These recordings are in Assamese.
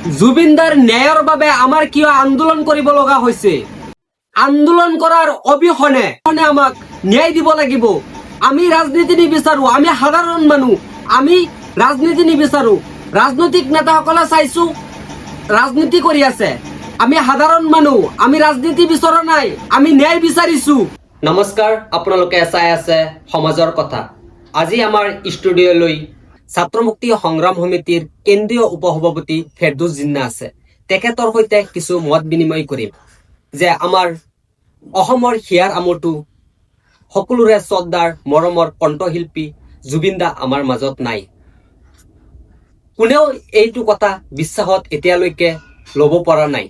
জুবিনদাৰ ন্যায়ৰ বাবে আমাৰ কিয় আন্দোলন কৰিব লগা হৈছে? আন্দোলন কৰাৰ অবিহনে আমাক ন্যায় দিব লাগিব। আমি ৰাজনীতি নিবিচাৰো, আমি সাধাৰণ মানুহ, আমি ৰাজনীতি নিবিচাৰো। ৰাজনৈতিক নেতাসকলে চাইছো ৰাজনীতি কৰি আছে, আমি সাধাৰণ মানুহ, আমি ৰাজনীতি বিচৰা নাই, আমি ন্যায় বিচাৰিছো। নমস্কাৰ, আপোনালোকে চাই আছে সমাজৰ কথা। আজি আমাৰ ষ্টুডিঅ'লৈ ছাত্ৰ মুক্তি সংগ্ৰাম সমিতিৰ কেন্দ্ৰীয় উপসভাপতি ফেৰদৌছ জিন্না আছে। তেখেতৰ সৈতে কিছু মত বিনিময় কৰিম যে আমাৰ অসমৰ হিয়াৰ আমঠু সকলোৰে শ্ৰদ্ধাৰ মৰমৰ কণ্ঠশিল্পী জুবিন দা আমাৰ মাজত নাই। কোনেও এইটো কথা বিশ্বাসত এতিয়ালৈকে ল'ব পৰা নাই।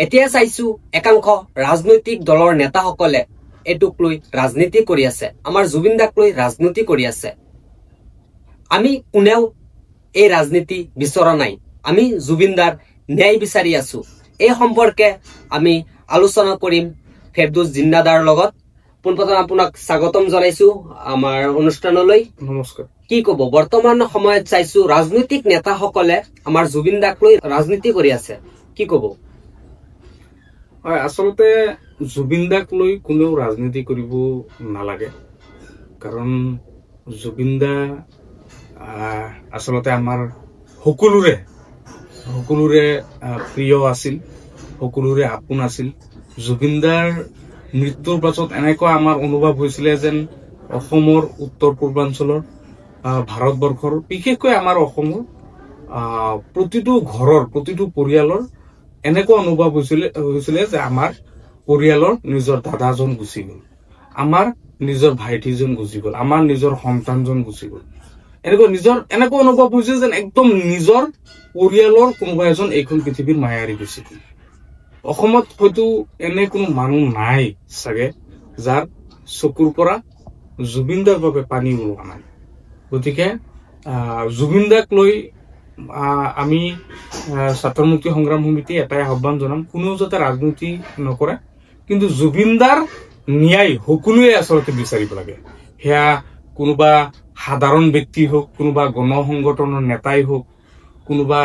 এতিয়া চাইছো একাংশ ৰাজনৈতিক দলৰ নেতাসকলে এইটোক লৈ ৰাজনীতি কৰি আছে, আমাৰ জুবিন দাক লৈ ৰাজনীতি কৰি আছে। আমি কোনেও এই ৰাজনীতি বিচৰা নাই, আমি জুবিন দাৰ ন্যায় বিচাৰি আছো। এই সম্পৰ্কে আমি আলোচনা কৰিম ফেৰদৌছ জিন্না দাৰ লগত। পোনপ্ৰথমে আপোনাক স্বাগতম জনাইছো আমাৰ অনুষ্ঠানলৈ। নমস্কাৰ। কি ক'ব, বৰ্তমান সময়ত চাইছো ৰাজনৈতিক নেতাসকলে আমাৰ জুবিন দাক লৈ ৰাজনীতি কৰি আছে, কি ক'ব? হয়, আচলতে জুবিন দাক লৈ কোনেও ৰাজনীতি কৰিব নালাগে, কাৰণ জুবিন দা আচলতে আমাৰ সকলোৰে প্ৰিয় আছিল, সকলোৰে আপোন আছিল। জুবিন দাৰ মৃত্যুৰ পাছত এনেকুৱা আমাৰ অনুভৱ হৈছিলে যেন অসমৰ উত্তৰ পূৰ্বাঞ্চলৰ ভাৰতবৰ্ষৰ বিশেষকৈ আমাৰ অসমৰ প্ৰতিটো ঘৰৰ প্ৰতিটো পৰিয়ালৰ এনেকুৱা অনুভৱ হৈছিলে যে আমাৰ পৰিয়ালৰ নিজৰ দাদাজন গুচি গ'ল, আমাৰ নিজৰ ভাইটিজন গুচি গ'ল, আমাৰ নিজৰ সন্তানজন গুচি গ'ল। এনেকুৱা অনুভৱ হৈছে যেন একদম নিজৰ পৰিয়ালৰ কোনোবা এজন এইখন পৃথিৱীৰ মায়াৰী গুচি গ'ল। অসমত হয়তো এনে কোনো মানুহ নাই চাগে যাৰ চকুৰ পৰা জুবিন দাৰ বাবে পানী ওলোৱা নাই। গতিকে জুবিন দাক লৈ আমি ছাত্ৰ মুক্তি সংগ্ৰাম সমিতি এটাই আহ্বান জনাম, কোনেও যাতে ৰাজনীতি নকৰে, কিন্তু জুবিন দাৰ ন্যায় সকলোৱে আচলতে বিচাৰিব লাগে। সেয়া কোনোবা সাধাৰণ ব্যক্তি হওক, কোনোবা গণ সংগঠনৰ নেতাই হওক, কোনোবা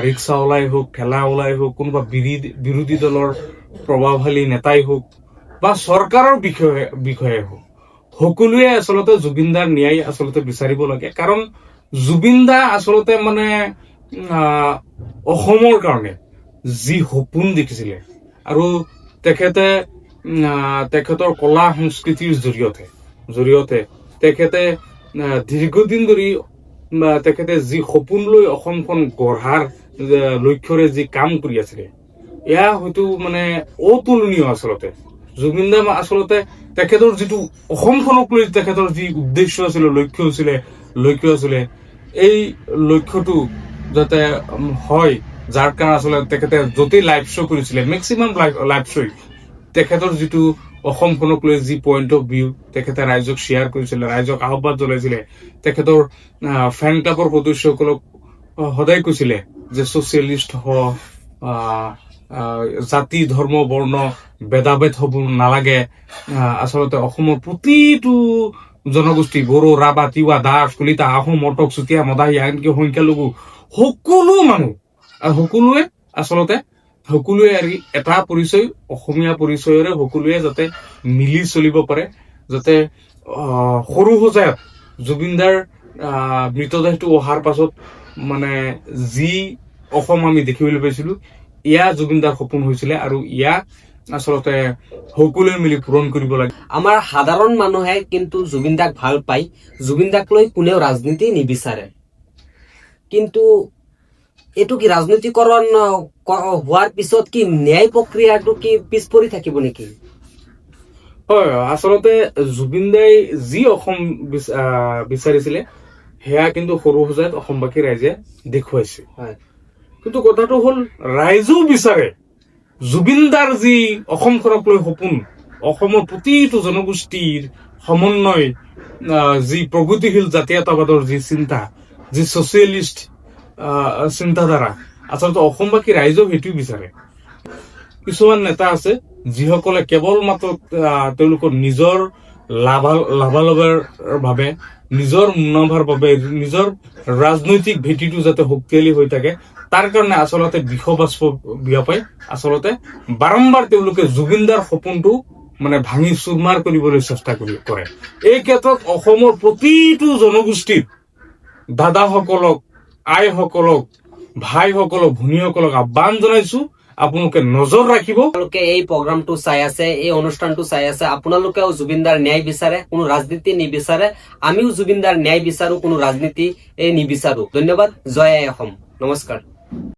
ৰিক্সাৱালাই হওক, ঠেলাৱালাই হওক, কোনোবা বিৰোধী দলৰ প্ৰভাৱশালী নেতাই হওক বা চৰকাৰৰ বিষয়ে হওক, সকলোৱে আচলতে জুবিন দাৰ ন্যায় আচলতে বিচাৰিব লাগে। কাৰণ জুবিন দা আচলতে মানে অসমৰ কাৰণে যি সপোন দেখিছিলে আৰু তেখেতৰ কলা সংস্কৃতিৰ জৰিয়তে তেখেতে দীৰ্ঘদিন ধৰি তেখেতে যি সপোন লৈ অসমখন গঢ়াৰ লক্ষ্যৰে যি কাম কৰি আছিলে, এয়া হয়তো মানে অতুলনীয়। আচলতে জুবিন দা আচলতে তেখেতৰ যিটো অসমখনক লৈ তেখেতৰ যি উদ্দেশ্য আছিলে, লক্ষ্য আছিলে, এই লক্ষ্যটো যাতে হয়, যাৰ কাৰণে আচলতে তেখেতে য'তেই লাইভ শ্ব' কৰিছিলে, মেক্সিমাম লাইভ শ্ব' তেখেতৰ যিটো অসমখনক লৈ যি পইণ্ট অফ ভিউ তেখেতে ৰাইজক শ্বেয়াৰ কৰিছিলে, ৰাইজক আহ্বান জনাইছিলে। তেখেতৰ ফেন ক্লাবৰ সদস্যসকলক সদায় কৈছিলে যে ছচিয়েলিষ্ট হওক, জাতি ধৰ্ম বৰ্ণ ভেদাভেদ হ'ব নালাগে। আচলতে অসমৰ প্ৰতিটো জনগোষ্ঠী, বড়ো, ৰাভা, তিৱা, দাস, কলিতা, আহোম, মটক, চুতীয়া, মদাহী, আনকি সংখ্যালঘু সকলো মানুহ সকলোৱে এটা পৰিচয়, অসমীয়া পৰিচয়ৰে সকলোৱে যাতে মিলি চলিব পাৰে, যাতে সৰু সজায়ত জুবিন দাৰ মৃতদেহটো অহাৰ পাছত মানে যি অসম আমি দেখিবলৈ পাইছিলো, এয়া জুবিন দাৰ সপোন হৈছিলে আৰু ইয়াক আচলতে সকলোৱে মিলি পূৰণ কৰিব লাগে। আমাৰ সাধাৰণ মানুহে কিন্তু জুবিন দাক ভাল পায়, জুবিন দাক লৈ কোনেও ৰাজনীতি নিবিচাৰে। কিন্তু এইটো কি ৰাজনীতিকৰণ হোৱাৰ পিছত কি ন্যায় প্ৰক্ৰিয়াটো কি পিছ পৰি থাকিব নেকি? হয়, আচলতে জুবিন দাই যি অসম বিচাৰিছিলে সেয়া কিন্তু সৰু সজায়ত অসমবাসী ৰাইজে দেখুৱাইছে। কিন্তু কথাটো হ'ল, ৰাইজেও বিচাৰে জুবিন দাৰ যি অসমখনক লৈ সপোন, অসমৰ প্ৰতিটো জনগোষ্ঠীৰ সমন্বয়, যি প্ৰগতিশীল জাতীয়তাবাদৰ যি চিন্তা, যি ছচিয়েলিষ্ট চিন্তাধাৰা, আচলতে অসমবাসী ৰাইজেও সেইটোৱে বিচাৰে। কিছুমান নেতা আছে যিসকলে কেৱল মাত্ৰ তেওঁলোকৰ নিজৰ লাভালাভৰ বাবে, নিজৰ মুনাফাৰ বাবে, নিজৰ ৰাজনৈতিক ভেটিটো যাতে শক্তিশালী হৈ থাকে তাৰ কাৰণে আচলতে বিষবাষ্প বিয়পাই আচলতে বাৰম্বাৰ তেওঁলোকে জুবিনদাৰ সপোনটো মানে ভাঙি চুৰমাৰ কৰিবলৈ চেষ্টা কৰে। এই ক্ষেত্ৰত অসমৰ প্ৰতিটো জনগোষ্ঠীৰ দাদাসকলক, আইসকলক, ভাইসকলক, ভনীসকলক আহ্বান জনাইছো, আপোনালোকে নজৰ ৰাখিব। আপোনালোকে এই প্ৰগ্ৰামটো চাই আছে, এই অনুষ্ঠানটো চাই আছে, আপোনালোকেও জুবিনদাৰ ন্যায় বিচাৰে, কোনো ৰাজনীতি নিবিচাৰে। আমিও জুবিনদাৰ ন্যায় বিচাৰো, কোনো ৰাজনীতি নিবিচাৰো। ধন্যবাদ। জয় আই অসম। নমস্কাৰ।